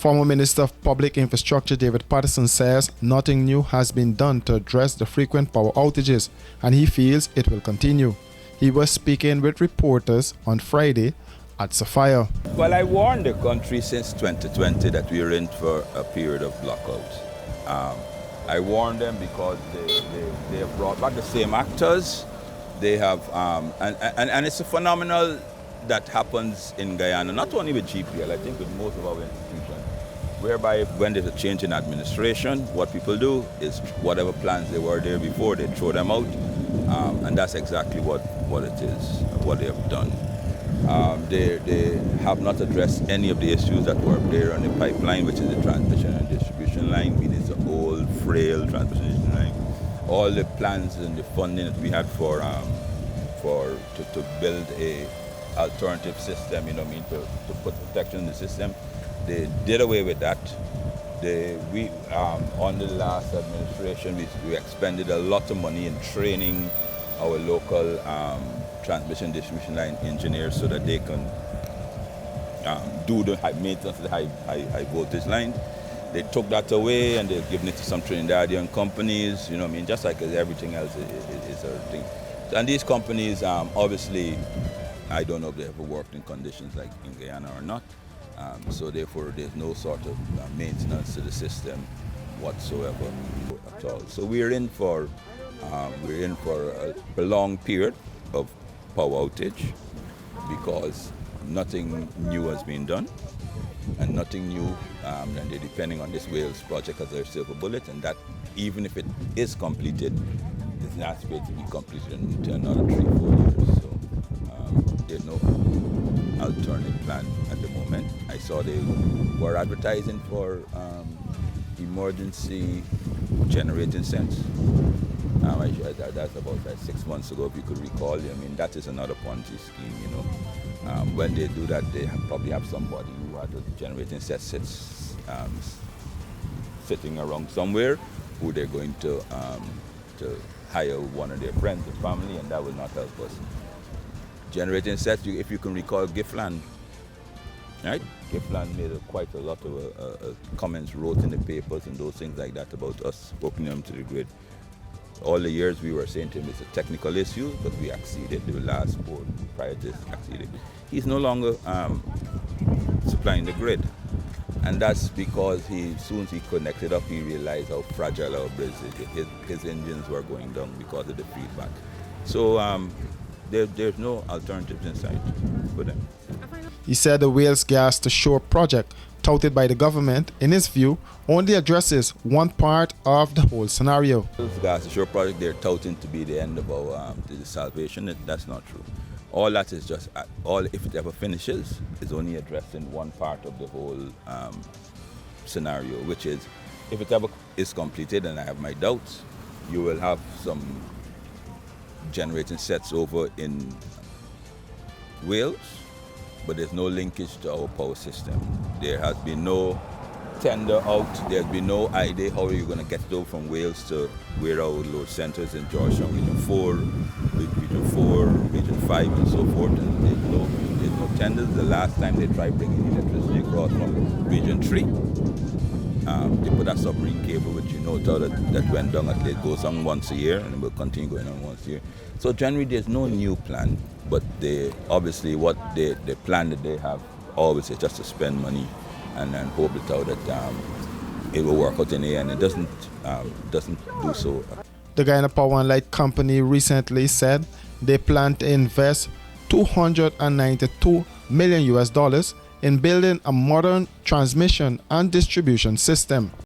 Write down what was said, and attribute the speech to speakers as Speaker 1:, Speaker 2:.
Speaker 1: Former Minister of Public Infrastructure David Patterson says nothing new has been done to address the frequent power outages, and he feels it will continue. He was speaking with reporters on Friday at Sapphire.
Speaker 2: Well, I warned the country since 2020 that we are in for a period of blackouts. I warned them because they have brought back the same actors. They have, and it's a phenomenon that happens in Guyana, not only with GPL, I think with most of our institutions, whereby when there's a change in administration, what people do is whatever plans they were there before, they throw them out, and that's exactly what it is, what they have done. They have not addressed any of the issues that were there on the pipeline, which is the transmission and distribution line. It is an old, frail transmission line. All the plans and the funding that we had to build a alternative system, to put protection in the system, they did away with that. On the last administration, we expended a lot of money in training our local transmission distribution line engineers so that they can do the high maintenance of the high voltage line. They took that away and they're giving it to some Trinidadian companies, just like everything else is a thing. And these companies, obviously, I don't know if they ever worked in conditions like in Guyana or not. So therefore, there's no sort of maintenance to the system whatsoever at all. So we're in for a prolonged period of power outage because nothing new has been done and nothing new, and they're depending on this Wales project as their silver bullet, and that even if it is completed, it's not expected to be completed in another 3-4 years. So there's no alternative plan at the moment. I saw they were advertising for emergency generating sets. That's about 6 months ago, if you could recall. That is another Ponzi scheme, when they do that, they probably have somebody who has a generating set sitting around somewhere who they're going to hire one of their friends or family, and that will not help us. Generating sets, if you can recall Giftland, right? Giftland made quite a lot of comments, wrote in the papers and those things like that about us opening them to the grid. All the years we were saying to him it's a technical issue, but we acceded. The last board prior to this acceded. He's no longer supplying the grid. And that's because as soon as he connected up, he realized how fragile our bridge is. His engines were going down because of the feedback. So there's no alternatives in sight for them.
Speaker 1: He said the Wales Gas to Shore project, touted by the government, in his view, only addresses one part of the whole scenario.
Speaker 2: Wales Gas to Shore project, they're touting to be the end of our the salvation. That's not true. All that is just, if it ever finishes, is only addressing one part of the whole scenario, which is, if it ever is completed, and I have my doubts, you will have some generating sets over in Wales, but there's no linkage to our power system. There has been no tender out, there's been no idea how you're going to get it over from Wales to where our load centers in Georgetown, Region 4, Region 5 and so forth, and there's no tenders. The last time they tried bringing electricity across from Region 3, they put a submarine cable, which that went down at least, goes on once a year and will continue going on once a year. So generally there's no new plan, but obviously the plan that they have always is just to spend money and then hope that it will work out in the end. It doesn't do so.
Speaker 1: The Guyana Power and Light Company recently said they plan to invest $292 million in building a modern transmission and distribution system.